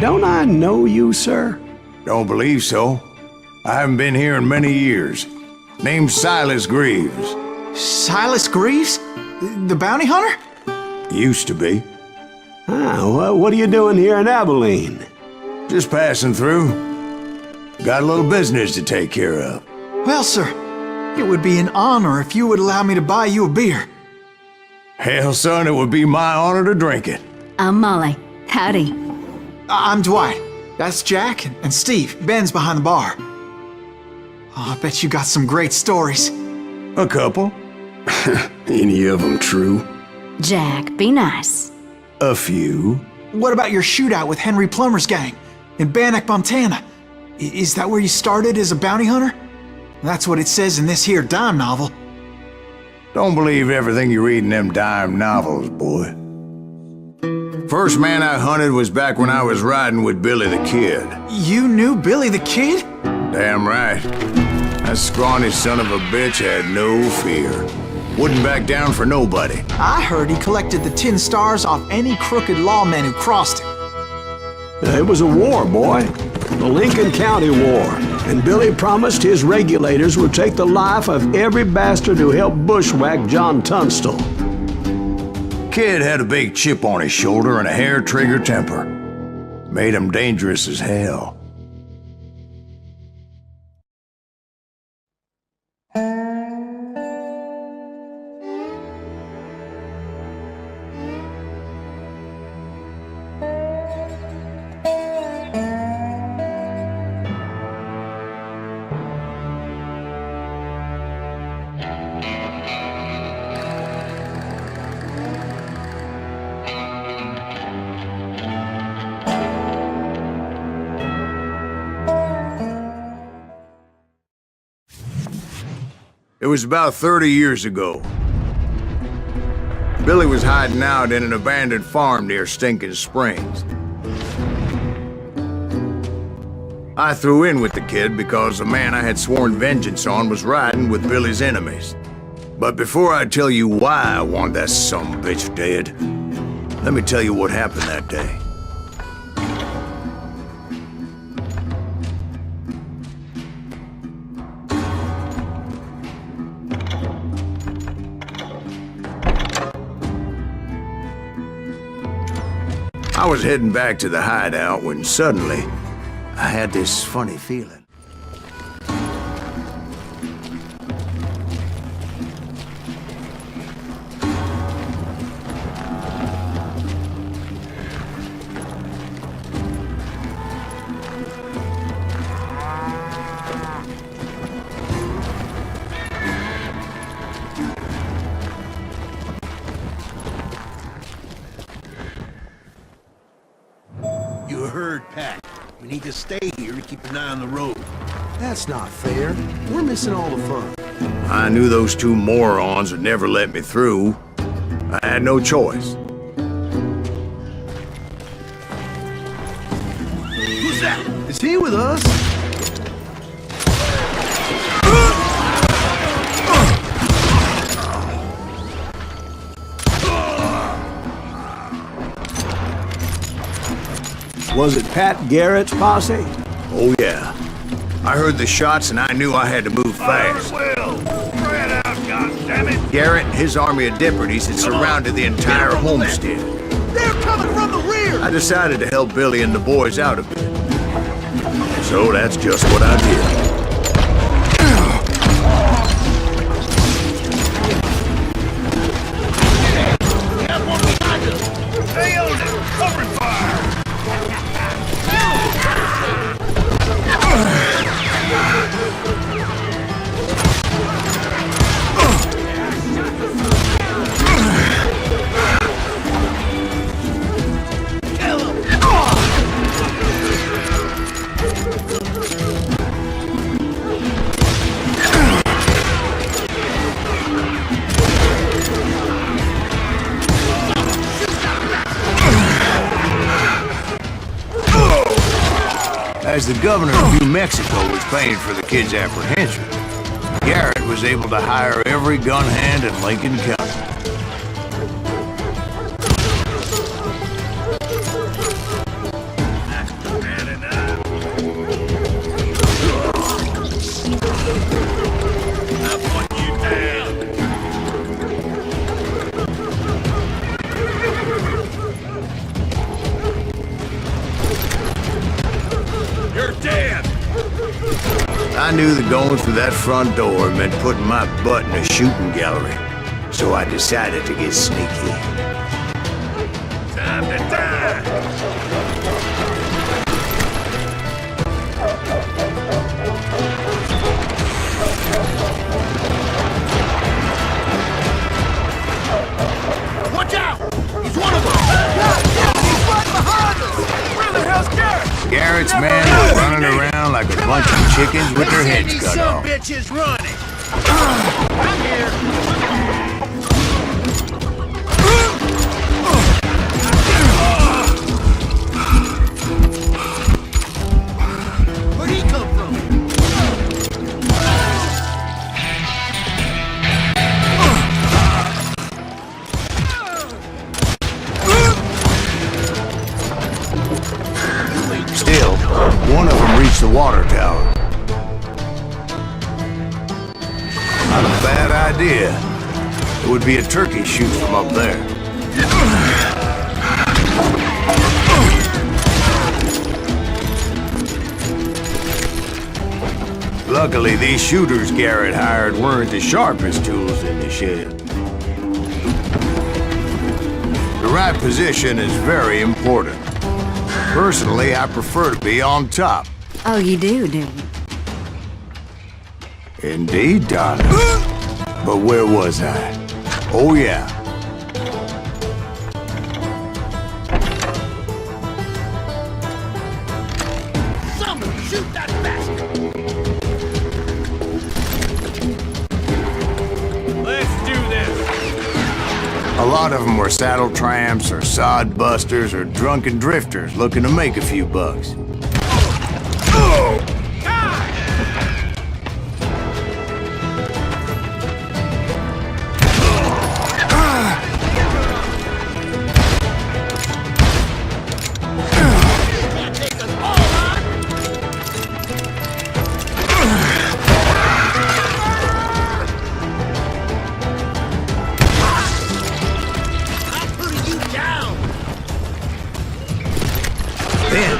Don't I know you, sir? Don't believe so. I haven't been here in many years. Name's Silas Greaves. Silas Greaves? The bounty hunter? Used to be. Well, what are you doing here in Abilene? Just passing through. Got a little business to take care of. Well, sir, it would be an honor if you would allow me to buy you a beer. Hell, son, it would be my honor to drink it. I'm Molly. Howdy. I'm Dwight. That's Jack and Steve. Ben's behind the bar. Oh, I bet you got some great stories. A couple. Any of them true? Jack, be nice. A few. What about your shootout with Henry Plummer's gang in Bannock, Montana? Is that where you started as a bounty hunter? That's what it says in this here dime novel. Don't believe everything you read in them dime novels, boy. First man I hunted was back when I was riding with Billy the Kid. You knew Billy the Kid? Damn right. That scrawny son of a bitch had no fear. Wouldn't back down for nobody. I heard he collected the 10 stars off any crooked lawman who crossed him. It was a war, boy. The Lincoln County War. And Billy promised his regulators would take the life of every bastard who helped bushwhack John Tunstall. Kid had a big chip on his shoulder and a hair-trigger temper. Made him dangerous as hell. It was about 30 years ago. Billy was hiding out in an abandoned farm near Stinking Springs. I threw in with the kid because the man I had sworn vengeance on was riding with Billy's enemies. But before I tell you why I want that sumbitch dead, let me tell you what happened that day. I was heading back to the hideout when suddenly I had this funny feeling. You heard, Pat. We need to stay here to keep an eye on the road. That's not fair. We're missing all the fun. I knew those two morons would never let me through. I had no choice. Who's that? Is he with us? Was it Pat Garrett's posse? Oh yeah. I heard the shots and I knew I had to move fast. Spread out, goddammit! Garrett and his army of deputies had surrounded the entire homestead. They're coming from the rear! I decided to help Billy and the boys out a bit. So that's just what I did. Stay on it! Cover fire! As the governor of New Mexico was paying for the kid's apprehension, Garrett was able to hire every gun hand in Lincoln County. You're dead! I knew that going through that front door meant putting my butt in a shooting gallery, so I decided to get sneaky. Time to die! Watch out! He's one of them! He's right behind us! Where the hell's Garrett? Garrett's men were running around like a bunch of chickens with their heads cut Some off. bitches running! I'm here! Where'd he come from? Still, one of them reached the water tower. Not a bad idea. It would be a turkey shoot from up there. Luckily, these shooters Garrett hired weren't the sharpest tools in the shed. The right position is very important. Personally, I prefer to be on top. Oh, you do you? Indeed, darling. But where was I? Oh, yeah. Someone shoot that bastard! Let's do this! A lot of them were saddle tramps or sod busters or drunken drifters looking to make a few bucks. Then,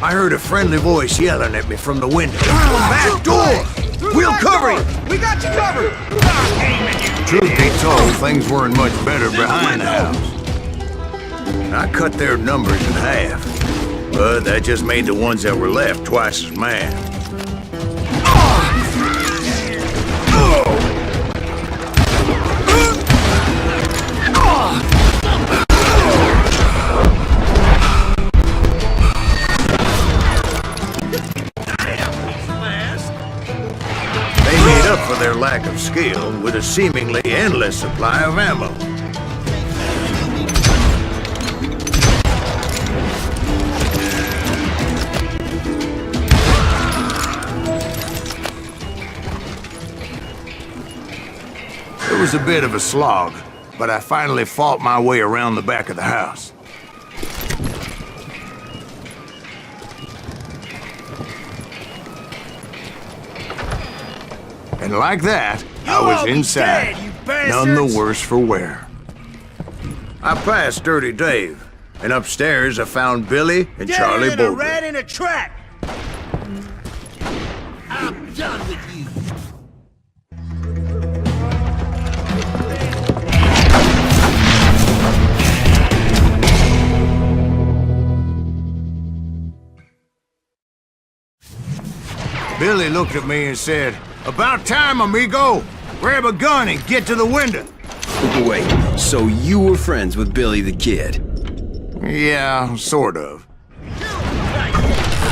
I heard a friendly voice yelling at me from the window. Back door! We'll cover you! We got you covered! Truth be told, things weren't much better behind the house. I cut their numbers in half, but that just made the ones that were left twice as mad. For their lack of skill with a seemingly endless supply of ammo. It was a bit of a slog, but I finally fought my way around the back of the house. And like that, I was inside, none the worse for wear. I passed Dirty Dave, and upstairs I found Billy and Charlie a Bolger. rat in a trap! I'm done with you! Billy looked at me and said, "About time, amigo! Grab a gun and get to the window!" Wait, so you were friends with Billy the Kid? Yeah, sort of.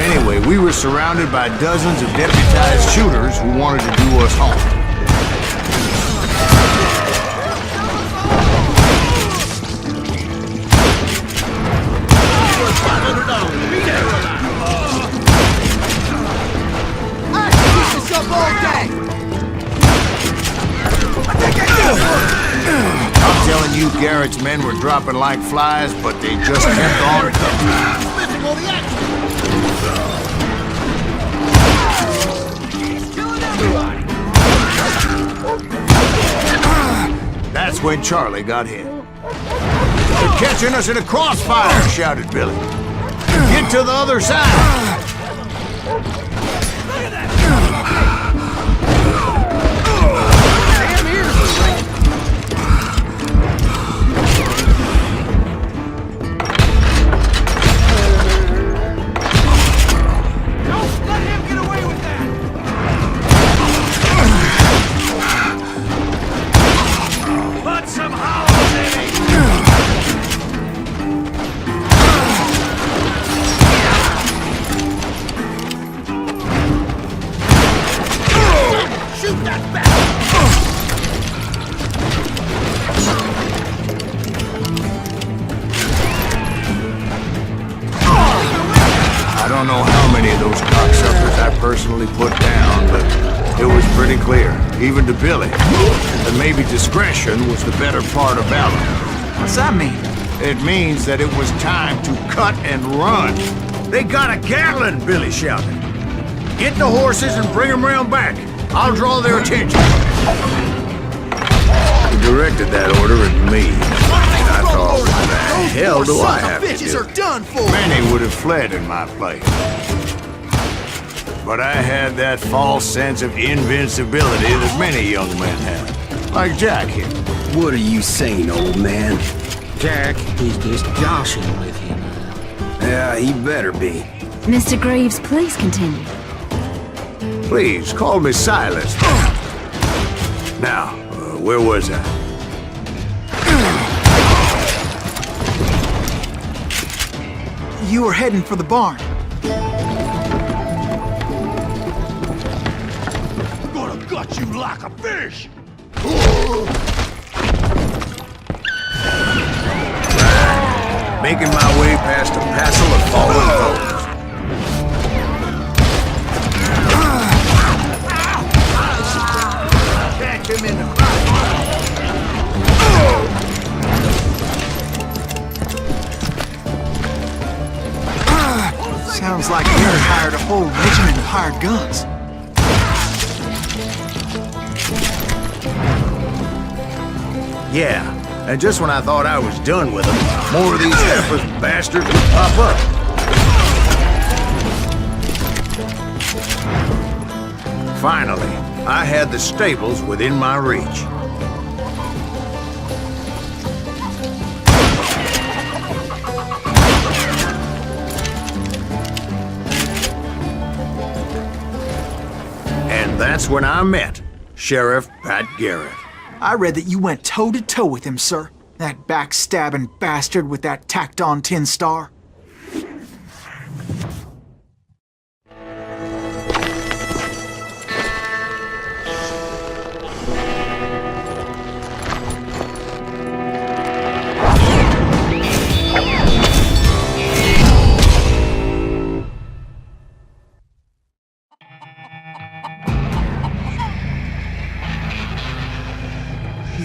Anyway, we were surrounded by dozens of deputized shooters who wanted to do us harm. I'm telling you, Garrett's men were dropping like flies, but they just kept on coming. That's when Charlie got hit. "They're catching us in a crossfire!" shouted Billy. "Get to the other side!" I don't know how many of those cocksuckers I personally put down, but it was pretty clear, even to Billy, that maybe discretion was the better part of valor. What's that mean? It means that it was time to cut and run. They got a gallon, Billy shouted. Get the horses and bring them round back. I'll draw their attention. He directed that order at me. I thought, what the hell do I have to bitches do? are done for. Many would have fled in my place. But I had that false sense of invincibility that many young men have. Like Jack here. What are you saying, old man? Jack, he's just joshing with you now. Yeah, he better be. Mr. Greaves, please continue. Please, call me Silas. Now, where was I? You were heading for the barn. I'm gonna gut you like a fish. Making my way past a passel of fallen foes. Catch him in the Sounds like Garrett hired a whole regiment of hired guns. Yeah, and just when I thought I was done with them, more of these helpless bastards would pop up. Finally, I had the stables within my reach. And that's when I met Sheriff Pat Garrett. I read that you went toe-to-toe with him, sir. That backstabbing bastard with that tacked-on tin star.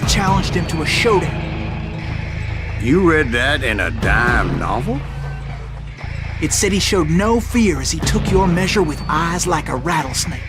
Challenged him to a showdown. You read that in a dime novel? It said he showed no fear as he took your measure with eyes like a rattlesnake.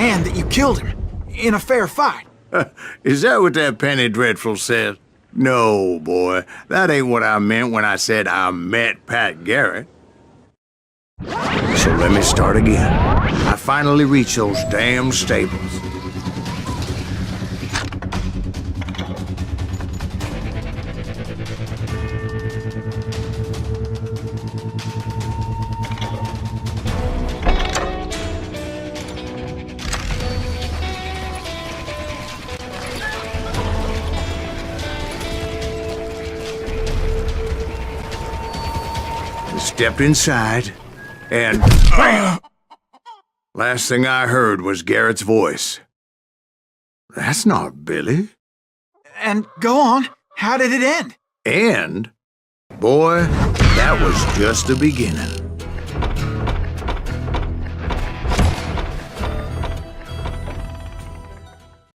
And that you killed him in a fair fight. Is that what that penny dreadful said? No, boy. That ain't what I meant when I said I met Pat Garrett. So let me start again. I finally reached those damn stables. Stepped inside, and last thing I heard was Garrett's voice. That's not Billy. And go on. How did it end? And, boy, that was just the beginning.